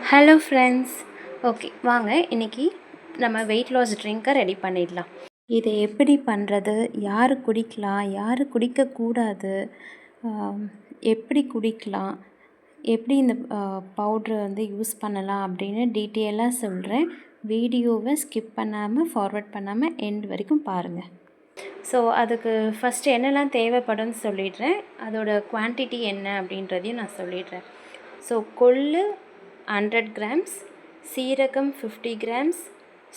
Hello friends. Okay, வாங்க இன்றைக்கி நம்ம வெயிட் லாஸ் ட்ரிங்க்கை ரெடி பண்ணிடலாம். இதை எப்படி பண்ணுறது, யார் குடிக்கலாம், யார் குடிக்கக்கூடாது, எப்படி குடிக்கலாம், எப்படி இந்த பவுட்ரை வந்து யூஸ் பண்ணலாம் அப்படின்னு டீட்டெயிலாக சொல்கிறேன். வீடியோவை ஸ்கிப் பண்ணாமல் ஃபார்வர்ட் பண்ணாமல் எண்ட் வரைக்கும் பாருங்கள். ஸோ அதுக்கு ஃபஸ்ட்டு என்னெல்லாம் தேவைப்படும்னு சொல்லிடுறேன். அதோட குவான்டிட்டி என்ன அப்படின்றதையும் நான் சொல்லிடுறேன். ஸோ கொள்ளு 100 grams, சீரகம் 50 grams,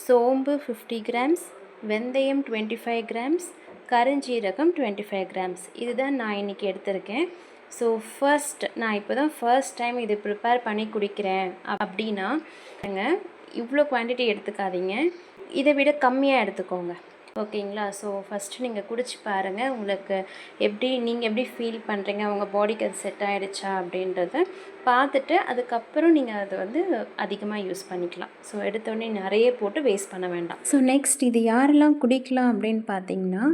சோம்பு 50 grams, வெந்தயம் 25 grams, கருஞ்சீரகம் 25 grams. இதுதான் நான் இன்றைக்கி எடுத்திருக்கேன். ஸோ நான் இப்போ தான் ஃபர்ஸ்ட் டைம் இது ப்ரிப்பேர் பண்ணி குடிக்கிறேன் அப்படின்னா இவ்வளோ குவான்டிட்டி எடுத்துக்காதீங்க, இதை விட கம்மியாக எடுத்துக்கோங்க. ஓகேங்களா? ஸோ ஃபஸ்ட்டு நீங்கள் குடிச்சு பாருங்கள், உங்களுக்கு நீங்கள் எப்படி ஃபீல் பண்ணுறீங்க, உங்கள் பாடிக்கு அது செட் ஆகிடுச்சா அப்படின்றத பார்த்துட்டு அதுக்கப்புறம் நீங்கள் அதை வந்து அதிகமாக யூஸ் பண்ணிக்கலாம். ஸோ எடுத்தோடனே நிறைய போட்டு வேஸ்ட் பண்ண வேண்டாம். ஸோ நெக்ஸ்ட் இது யாரெல்லாம் குடிக்கலாம் அப்படின்னு பார்த்தீங்கன்னா,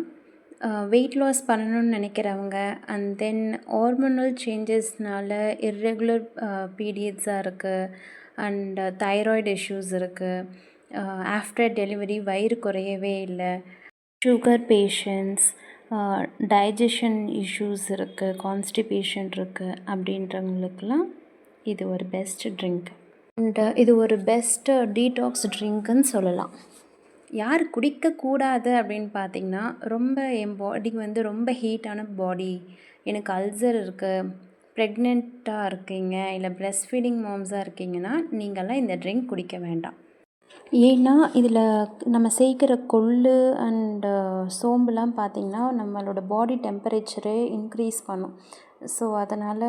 வெயிட் லாஸ் பண்ணணும்னு நினைக்கிறவங்க, அண்ட் தென் ஹார்மோனல் சேஞ்சஸ்னால இர்ரெகுலர் பீரியட்ஸாக இருக்குது, அண்ட் தைராய்டு இஷ்யூஸ் இருக்குது, ஆஃப்டர் டெலிவரி வயிறு குறையவே இல்லை, சுகர் பேஷண்ட்ஸ், டைஜஷன் இஷ்யூஸ் இருக்குது, கான்ஸ்டிபேஷன் இருக்குது அப்படின்றவங்களுக்கெல்லாம் இது ஒரு பெஸ்ட் ட்ரிங்க். அண்ட் இது ஒரு பெஸ்ட்டு டீடாக்ஸ் ட்ரிங்க்குன்னு சொல்லலாம். யார் குடிக்கக்கூடாது அப்படின்னு பார்த்திங்கன்னா, என் பாடிக்கு வந்து ரொம்ப ஹீட்டான பாடி, எனக்கு அல்சர் இருக்குது, ப்ரெக்னெண்ட்டாக இருக்கீங்க, இல்லை ப்ரெஸ்ட் ஃபீடிங் மாம்ஸாக இருக்கீங்கன்னா நீங்கள்லாம் இந்த ட்ரிங்க் குடிக்க வேண்டாம். ஏன்னா இதில் நம்ம சேர்க்குற கொள்ளு அண்டு சோம்புலாம் பார்த்திங்கன்னா நம்மளோட பாடி டெம்பரேச்சரே இன்க்ரீஸ் பண்ணும். ஸோ அதனால்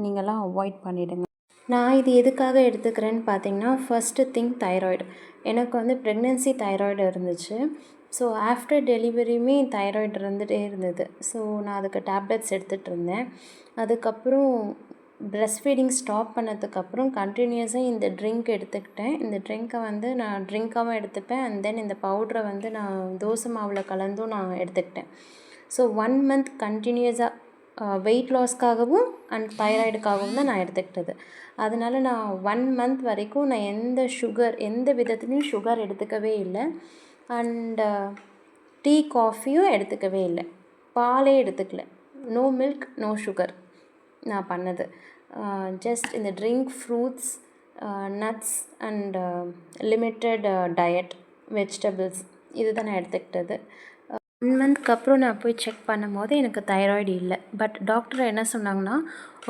நீங்கள்லாம் அவாய்ட் பண்ணிவிடுங்க. நான் இது எதுக்காக எடுத்துக்கிறேன்னு பார்த்தீங்கன்னா, ஃபஸ்ட்டு திங் தைராய்டு. எனக்கு வந்து ப்ரெக்னென்சி தைராய்டு இருந்துச்சு. ஸோ ஆஃப்டர் டெலிவரியுமே தைராய்டு இருந்துகிட்டே இருந்தது. ஸோ நான் அதுக்கு டேப்லெட்ஸ் எடுத்துகிட்டு இருந்தேன். அதுக்கப்புறம் ப்ரெஸ்ட் ஃபீடிங் ஸ்டாப் பண்ணதுக்கப்புறம் கண்டினியூஸாக இந்த ட்ரிங்க் எடுத்துக்கிட்டேன். இந்த ட்ரிங்க்கை வந்து நான் ட்ரிங்க்காகவும் எடுத்துப்பேன், அண்ட் தென் இந்த பவுட்ரை வந்து நான் தோசை மாவில் கலந்தும் நான் எடுத்துக்கிட்டேன். ஸோ 1 month கண்டினியூஸாக வெயிட் லாஸ்க்காகவும் அண்ட் தைராய்டுக்காகவும் தான் நான் எடுத்துக்கிட்டது. அதனால் நான் 1 month வரைக்கும் நான் எந்த விதத்துலேயும் சுகர் எடுத்துக்கவே இல்லை, அண்டு டீ காஃபியும் எடுத்துக்கவே இல்லை, பாலே எடுத்துக்கல, நோ மில்க் நோ சுகர் நான் பண்ணது. ஜஸ்ட் இந்த drink, fruits, nuts and limited diet, vegetables இது தான் நான் எடுத்துக்கிட்டது. 1 monthக்கு அப்புறம் நான் போய் செக் பண்ணும்போது எனக்கு தைராய்டு இல்லை. பட் டாக்டர் என்ன சொன்னாங்கன்னா,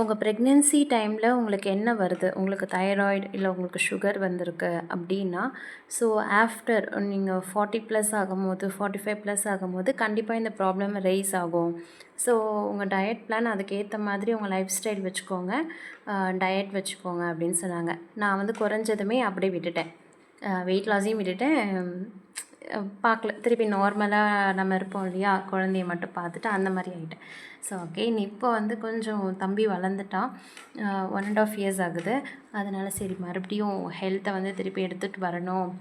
உங்கள் ப்ரெக்னென்சி டைமில் உங்களுக்கு என்ன வருது, உங்களுக்கு தைராய்டு இல்லை உங்களுக்கு சுகர் வந்திருக்கு அப்படின்னா, ஸோ ஆஃப்டர் நீங்கள் 40+ ஆகும்போது, 45+ ஆகும்போது கண்டிப்பாக இந்த ப்ராப்ளம் ரைஸ் ஆகும். ஸோ உங்கள் டயட் பிளான் அதுக்கேற்ற மாதிரி உங்கள் லைஃப் ஸ்டைல் வச்சுக்கோங்க, டயட் வச்சுக்கோங்க அப்படின்னு சொன்னாங்க. நான் வந்து குறைஞ்சதுமே அப்படியே விட்டுட்டேன், வெயிட் லாஸையும் விட்டுட்டேன், பார்க்கல, திருப்பி நார்மலாக நம்ம இருப்போம் இல்லையா, குழந்தைய மட்டும் பார்த்துட்டு அந்த மாதிரி ஆகிட்டேன். ஸோ அகெயின் இப்போ வந்து கொஞ்சம் தம்பி வளர்ந்துட்டான், 1.5 years ஆகுது. அதனால் சரி மறுபடியும் ஹெல்த்தை வந்து திருப்பி எடுத்துகிட்டு வரணும்,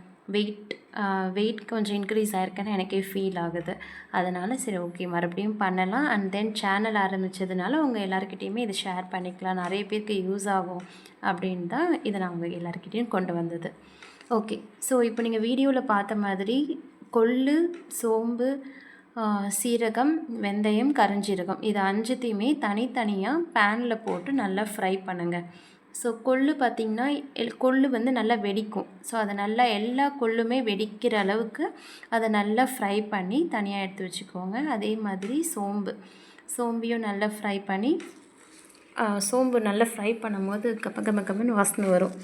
வெயிட் கொஞ்சம் இன்க்ரீஸ் ஆகிருக்குன்னு எனக்கே ஃபீல் ஆகுது. அதனால் சரி ஓகே மறுபடியும் பண்ணலாம். அண்ட் தென் சேனல் ஆரம்பித்ததுனால உங்கள் எல்லாருக்கிட்டேயுமே இதை ஷேர் பண்ணிக்கலாம், நிறைய பேருக்கு யூஸ் ஆகும் அப்படின்னு தான் இதை நான் உங்கள் எல்லாருக்கிட்டேயும் கொண்டு வந்தது. ஓகே, ஸோ இப்போ நீங்கள் வீடியோவில் பார்த்த மாதிரி கொள்ளு, சோம்பு, சீரகம், வெந்தயம், கருஞ்சீரகம் இது 5த்தையுமே தனித்தனியாக பேனில் போட்டு நல்லா ஃப்ரை பண்ணுங்கள். ஸோ கொள்ளு பார்த்திங்கன்னா கொள்ளு வந்து நல்லா வெடிக்கும். ஸோ அதை நல்லா எல்லா கொள்ளுமே வெடிக்கிற அளவுக்கு அதை நல்லா ஃப்ரை பண்ணி தனியாக எடுத்து வச்சுக்கோங்க. அதே மாதிரி சோம்பையும் நல்லா ஃப்ரை பண்ணி, சோம்பு நல்லா ஃப்ரை பண்ணும்போது கம்மன்னு வாசனை வரும்.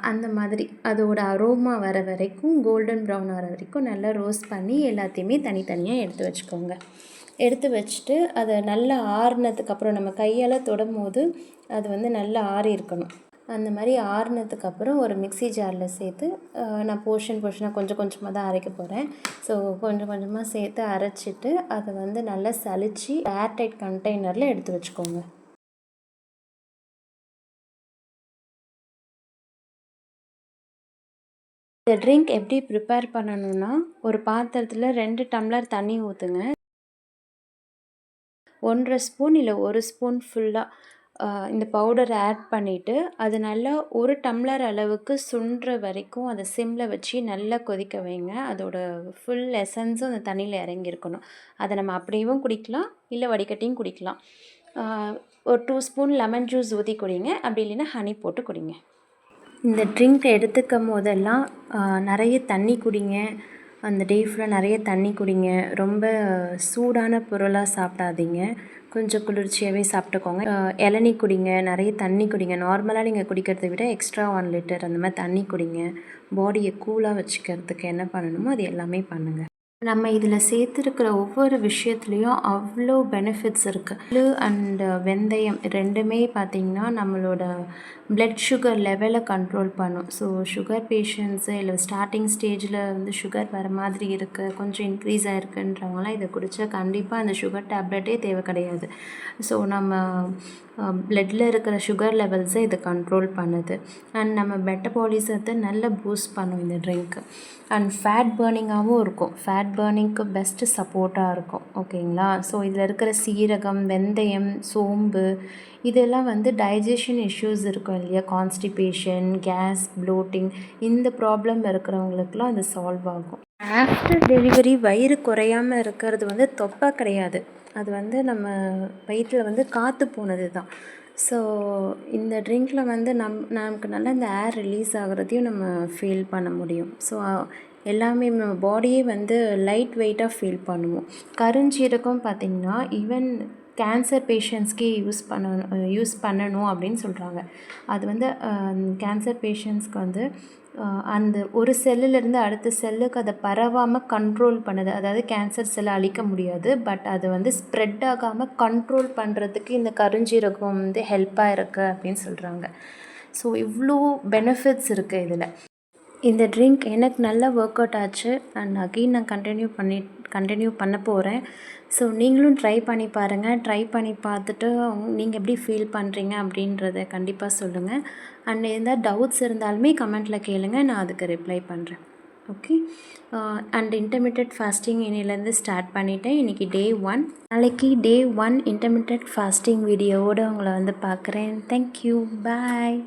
அந்த மாதிரி அதோட அரோமா வர வரைக்கும், கோல்டன் ப்ரௌன் வர வரைக்கும் நல்லா ரோஸ்ட் பண்ணி எல்லாத்தையுமே தனித்தனியாக எடுத்து வச்சுக்கோங்க. எடுத்து வச்சுட்டு அதை நல்லா ஆறுனதுக்கப்புறம் நம்ம கையால் தொடும்போது அது வந்து நல்லா ஆறி இருக்கணும். அந்த மாதிரி ஆறுனதுக்கப்புறம் ஒரு மிக்ஸி ஜாரில் சேர்த்து, நான் போர்ஷனாக கொஞ்சம் கொஞ்சமாக தான் அரைக்க போகிறேன். ஸோ கொஞ்சம் கொஞ்சமாக சேர்த்து அரைச்சிட்டு அதை வந்து நல்லா சலித்து ஏர்டைட் கண்டெய்னரில் எடுத்து வச்சுக்கோங்க. இந்த ட்ரிங்க் எப்படி ப்ரிப்பேர் பண்ணணுன்னா, ஒரு பாத்திரத்தில் 2 டம்ளர் தண்ணி ஊற்றுங்க. 1.5 ஸ்பூன் இல்லை 1 ஸ்பூன் ஃபுல்லாக இந்த பவுடரை ஆட் பண்ணிவிட்டு அது நல்லா 1 டம்ளர் அளவுக்கு சுண்டுற வரைக்கும் அதை சிம்மில் வச்சு நல்லா கொதிக்க வைங்க. அதோட ஃபுல் எசன்ஸும் அந்த தண்ணியில் இறங்கியிருக்கணும். அதை நம்ம அப்படியும் குடிக்கலாம், இல்லை வடிகட்டியும் குடிக்கலாம். ஒரு 2 ஸ்பூன் லெமன் ஜூஸ் ஊற்றி குடிங்க, அப்படி இல்லைன்னா ஹனி போட்டு குடிங்க. இந்த ட்ரிங்க் எடுத்துக்கும் போதெல்லாம் நிறைய தண்ணி குடிங்க. அந்த டே ஃபுல்லாக நிறைய தண்ணி குடிங்க. ரொம்ப சூடான பொருளாக சாப்பிடாதீங்க. கொஞ்சம் குளிர்ச்சியாகவே சாப்பிட்டுக்கோங்க. இளநீ குடிங்க, நிறைய தண்ணி குடிங்க. நார்மலாக நீங்கள் குடிக்கிறத விட எக்ஸ்ட்ரா 1 லிட்டர் அந்த மாதிரி தண்ணி குடிங்க. பாடியை கூலாக வச்சுக்கிறதுக்கு என்ன பண்ணணுமோ அது எல்லாமே பண்ணுங்கள். நம்ம இதில் சேர்த்துருக்கிற ஒவ்வொரு விஷயத்துலேயும் அவ்வளோ பெனிஃபிட்ஸ் இருக்குது. அண்ட் வெந்தயம் ரெண்டுமே பார்த்திங்கன்னா நம்மளோட பிளட் சுகர் லெவலை கண்ட்ரோல் பண்ணும். ஸோ சுகர் பேஷண்ட்ஸு இல்லை ஸ்டார்டிங் ஸ்டேஜில் வந்து சுகர் வர மாதிரி இருக்குது, கொஞ்சம் இன்க்ரீஸ் ஆகிருக்குன்றவங்களாம் இதை குடித்தா கண்டிப்பாக அந்த சுகர் டேப்லெட்டே தேவை கிடையாது. ஸோ நம்ம பிளட்டில் இருக்கிற சுகர் லெவல்ஸை இது கண்ட்ரோல் பண்ணுது. அண்ட் நம்ம மெட்டபாலிசத்தை நல்லா பூஸ்ட் பண்ணும் இந்த ட்ரிங்க்கு. அண்ட் ஃபேட் பர்னிங்காகவும் இருக்கும். ஃபேட் பர்னிங்க்கு பெஸ்ட்டு சப்போர்ட்டாக இருக்கும். ஓகேங்களா? ஸோ இதில் இருக்கிற சீரகம், வெந்தயம், சோம்பு இதெல்லாம் வந்து டைஜஷன் இஷ்யூஸ் இருக்கும் இல்லையா, கான்ஸ்டிபேஷன், கேஸ், ப்ளோட்டிங், இந்த ப்ராப்ளம் இருக்கிறவங்களுக்குலாம் அது சால்வ் ஆகும். ஆஃப்டர் டெலிவரி வயிறு குறையாமல் இருக்கிறது வந்து தொப்பை கிடையாது, அது வந்து நம்ம வயிற்றில் வந்து காற்று போனது தான். ஸோ இந்த ட்ரிங்க்கில் வந்து நமக்கு நல்லா இந்த ஏர் ரிலீஸ் ஆகிறதையும் நம்ம ஃபீல் பண்ண முடியும். ஸோ எல்லாமே நம்ம பாடியே வந்து லைட் வெயிட்டாக ஃபீல் பண்ணுவோம். கருஞ்சீரகம் பார்த்திங்கன்னா ஈவன் கேன்சர் பேஷண்ட்ஸ்க்கே யூஸ் பண்ணணும் அப்படின்னு சொல்கிறாங்க. அது வந்து கேன்சர் பேஷண்ட்ஸ்க்கு வந்து அந்த ஒரு செல்லுலேருந்து அடுத்த செல்லுக்கு அதை பரவாமல் கண்ட்ரோல் பண்ணுது. அதாவது கேன்சர் செல்லை அழிக்க முடியாது, பட் அது வந்து ஸ்ப்ரெட் ஆகாமல் கண்ட்ரோல் பண்ணுறதுக்கு இந்த கருஞ்சீரகம் வந்து ஹெல்ப்பாக இருக்குது அப்படின்னு சொல்கிறாங்க. ஸோ இவ்வளோ பெனிஃபிட்ஸ் இருக்குது இதில். இந்த ட்ரிங்க் எனக்கு நல்லா ஒர்க் அவுட் ஆச்சு. அண்ட் அகெயின் நான் கண்டினியூ பண்ண போகிறேன். ஸோ நீங்களும் ட்ரை பண்ணி பாருங்கள். ட்ரை பண்ணி பார்த்துட்டு நீங்கள் எப்படி ஃபீல் பண்ணுறீங்க அப்படின்றத கண்டிப்பாக சொல்லுங்கள். அண்ட் எந்த டவுட்ஸ் இருந்தாலுமே கமெண்ட்டில் கேளுங்க, நான் அதுக்கு ரிப்ளை பண்ணுறேன். ஓகே. அண்ட் இன்டர்மிட்டட் ஃபாஸ்டிங் இன்னிலேருந்து ஸ்டார்ட் பண்ணிட்டேன். இன்றைக்கி டே 1. நாளைக்கு டே 1 இன்டர்மிட்டட் ஃபாஸ்டிங் வீடியோவோடு உங்களை வந்து பார்க்குறேன். தேங்க்யூ, பாய்.